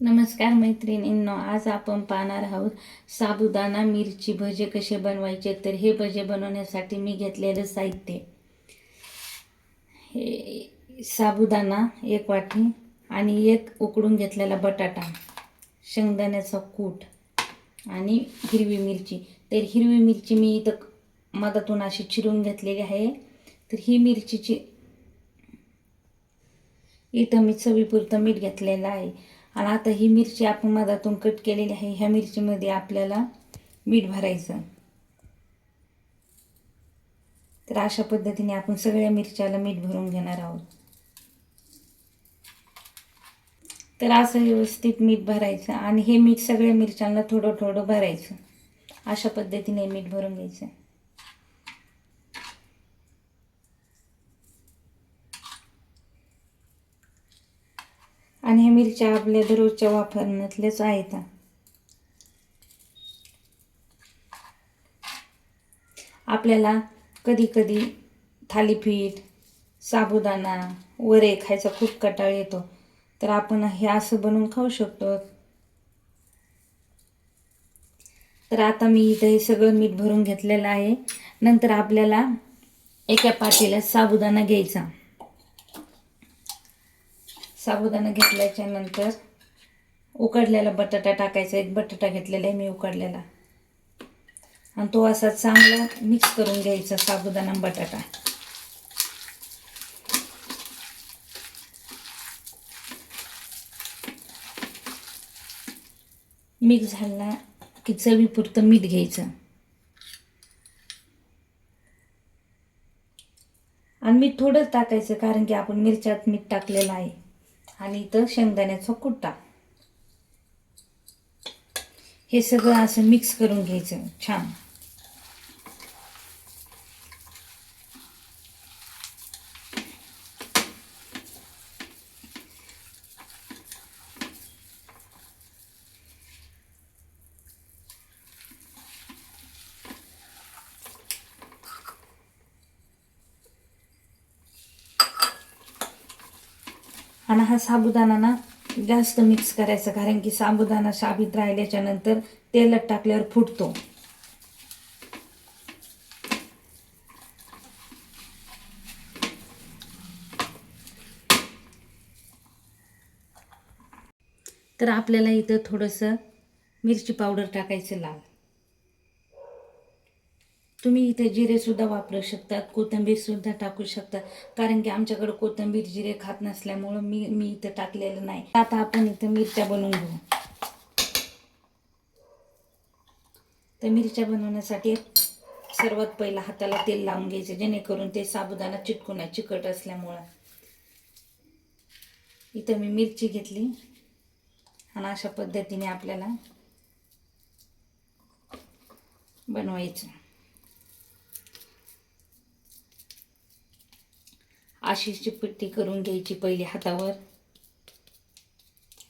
नमस्कार मैत्रिणींनो, आज आपण पाहणार आहोत साबुदाणा मिरची भजे कसे बनवायचे. तर हे भजे बनवण्यासाठी मी घेतलेलं साहित्य, हे साबुदाणा 1 वाटी आणि 1 उकडून घेतलेला बटाटा, शेंगदाण्याचा कूट आणि हिरवी मिरची. तर हिरवी मिरची मी इथं मधातून अशी चिरून घेतलेली आहे. तर ही मिरचीची इथं मी चवीपुरतं मीठ घेतलेलं आहे. आणि आता ही मिरची आपण मधातून कट केलेली आहे. ह्या मिरचीमध्ये आपल्याला मीठ भरायचं. तर अशा पद्धतीने आपण सगळ्या मिरच्याला मीठ भरून घेणार आहोत. तर असं व्यवस्थित मीठ भरायचं आणि हे मीठ सगळ्या मिरच्यांना थोडं थोडं भरायचं. अशा पद्धतीने मीठ भरून घ्यायचं. आणि ह्या मिरच्या आपल्या दररोजच्या वापरण्यातल्याच आहेत. आपल्याला कधी कधी थालीपीठ, साबुदाणा, वरे खायचा खूप कंटाळा येतो. तर आपण हे असं बनवून खाऊ शकतो. तर आता मी इथं हे सगळं मीठ भरून घेतलेलं आहे. नंतर आपल्याला एका पातेल्यात साबुदाणा घ्यायचा. साबुदाणा घेतल्याच्या नंतर उकडलेला बटाटा टाकायचा. 1 बटाटा घेतलेला आहे मी उकडलेला, आणि तो असा चांगला मिक्स करून घ्यायचा साबुदाणा बटाटा. मिक्स झाला की चवीपुरतं मीठ घ्यायचं. आणि मीठ थोडंच टाकायचं, कारण की आपण मिरच्यात मीठ टाकलेलं आहे. आणि इथं शेंगदाण्याचा कुट्टा. हे सगळं असं मिक्स करून घ्यायचं छान. आणि हा साबुदाणा ना जास्त मिक्स करायचा, कारण की साबुदाणा साबीत राहिल्याच्या नंतर तेलात टाकल्यावर फुटतो. तर आपल्याला इथं थोडंसं मिरची पावडर टाकायचं लाल. तुम्ही इथे जिरेसुद्धा वापरू शकतात, कोथिंबीरसुद्धा टाकू शकतात, कारण की आमच्याकडे कोथिंबीर जिरे खात नसल्यामुळं मी इथं टाकलेलं नाही. आता आपण इथं मिरच्या बनवून घेऊ. तर मिरच्या बनवण्यासाठी सर्वात पहिला हाताला तेल लावून घ्यायचे, जेणेकरून ते साबुदाणा चिटकू नये, चिकट असल्यामुळं. इथं मी मिरची घेतली आणि अशा पद्धतीने आपल्याला बनवायचं. अशी चिपट्टी करून घ्यायची पहिली हातावर,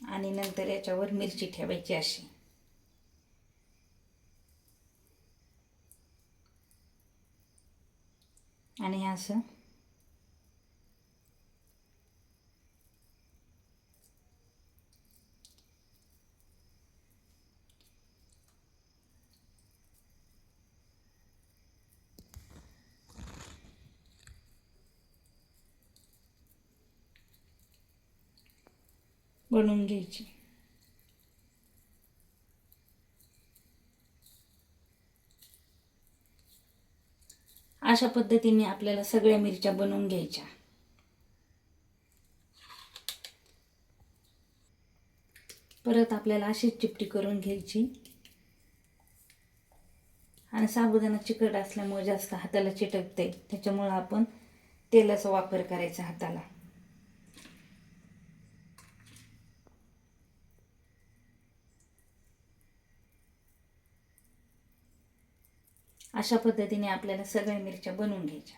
आणि नंतर याच्यावर मिरची ठेवायची अशी. आणि असं बनवून घ्यायची. अशा पद्धतीने आपल्याला सगळ्या मिरच्या बनवून घ्यायच्या. परत आपल्याला अशीच चिपटी करून घ्यायची. आणि साबुदाणा चिकट असल्यामुळे जास्त हाताला चिटकते, त्याच्यामुळे आपण तेलाचा वापर करायचा हाताला. अशा पद्धतीने आपल्याला सगळ्या मिरच्या बनवून घ्यायच्या.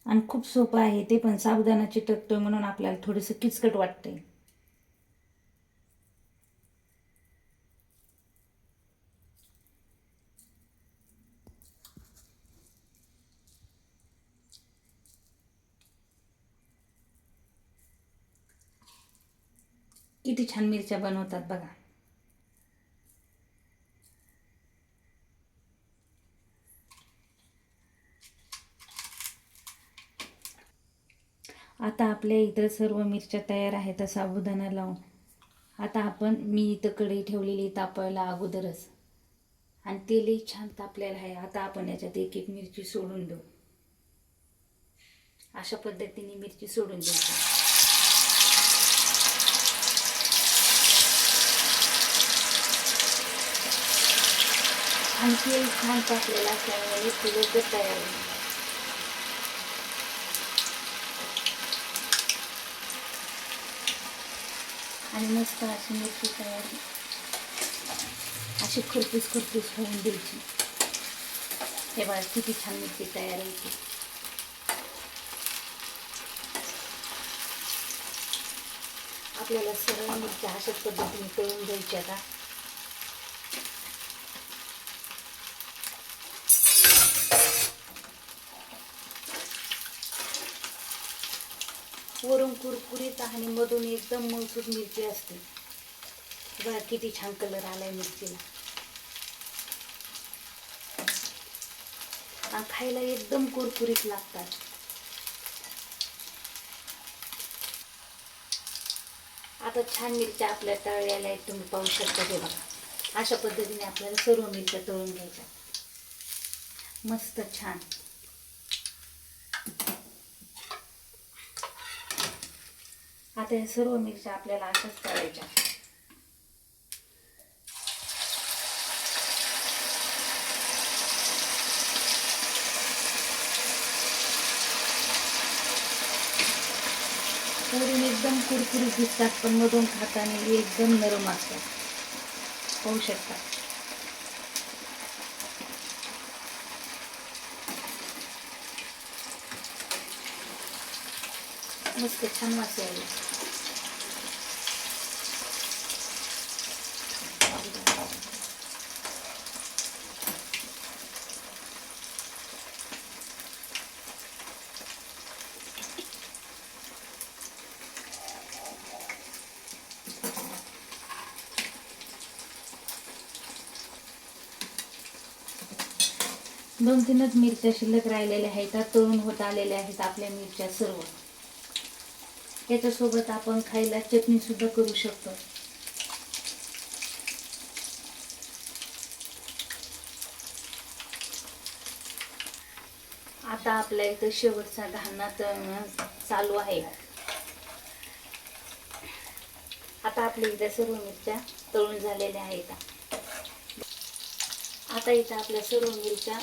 आणि खूप सोपं आहे ते पण. साबुदाणा चिटकतोय म्हणून आपल्याला थोडंसं किचकट वाटतंय. किती छान मिरच्या बनवतात बघा. आता आपल्या इथं सर्व मिरच्या तयार आहेत साबुदाणा लावून. आता मी इथं कढई ठेवलेली तापायला अगोदरच, आणि तेलही छान तापलेलं आहे. आता आपण याच्यात एक एक मिरची सोडून देऊ. अशा पद्धतीने मिरची सोडून द्यायची. आणि तेल छान तापलेलं असल्यामुळे ते लवकर तयार होईल. आणि मस्त अशी मिरची तयार, अशी खरपूस खरपूस होऊन द्यायची. हे बघा किती छान मिरची तयार होती. आपल्याला सर्व मिरच्या अशाच पद्धतीने तळून घ्यायच्या. आता वरून कुरकुरीत आणि मधून एकदम मऊसूत मिरची असते. बघा किती छान कलर आलाय मिरचीला. आणि खायला एकदम कुरकुरीत लागतात. आता छान मिरच्या आपल्या तळलेल्या आहेत, तुम्ही पाहू शकता. ते बघा अशा पद्धतीने आपल्याला सर्व मिरच्या तळून घ्यायच्या. मस्त छान. आता या सर्व मिरच्या आपल्याला अशाच तळायच्या. वरून एकदम कुरकुरीत दिसतात, पण मधून खाताना एकदम नरम असतात. पाहू शकता. मस्त छान वास यायला. 2-3च मिरच्या शिल्लक राहिलेल्या आहेत. तळून होत आलेल्या आहेत आपल्या मिरच्या सर्व. त्याच्यासोबत आपण खायला चटणी सुद्धा करू शकतो. आता आपल्या इथं शेवटचा घाणा तळणं चालू आहे. आता आपल्या इथं सर्व मिरच्या तळून झालेल्या आहेत. आता इथं आपल्या सर्व मिरच्या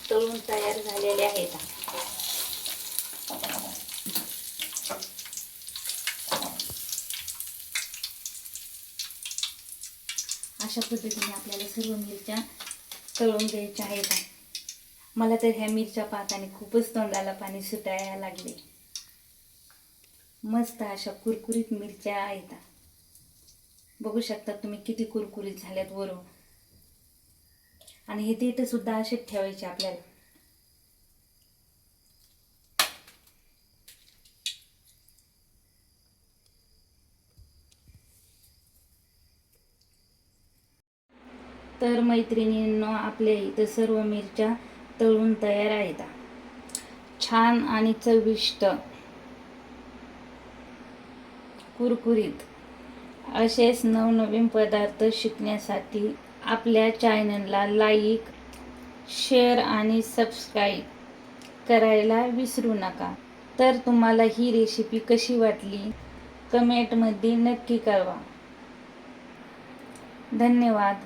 तळून तयार झालेल्या आहेत. अशा पद्धतीने आपल्याला सर्व मिरच्या तळून घ्यायच्या आहेत. मला तर ह्या मिरच्या पाहताना खूपच तोंडाला पाणी सुटायला लागले. मस्त अशा कुरकुरीत मिरच्या आहेत. बघू शकता तुम्ही किती कुरकुरीत झाल्यात वरून. आणि हे तिथे सुद्धा असेच ठेवायचे आपल्याला. तर मैत्रिणींनो, आपल्या इथं सर्व मिरच्या तळून तयार आहेत. छान आणि चविष्ट कुरकुरीत असेच नवनवीन पदार्थ शिकण्यासाठी आपल्या चॅनलला लाईक, शेअर आणि सबस्क्राईब करायला विसरू नका. तर तुम्हाला ही रेसिपी कशी वाटली कमेंटमध्ये नक्की कळवा. धन्यवाद.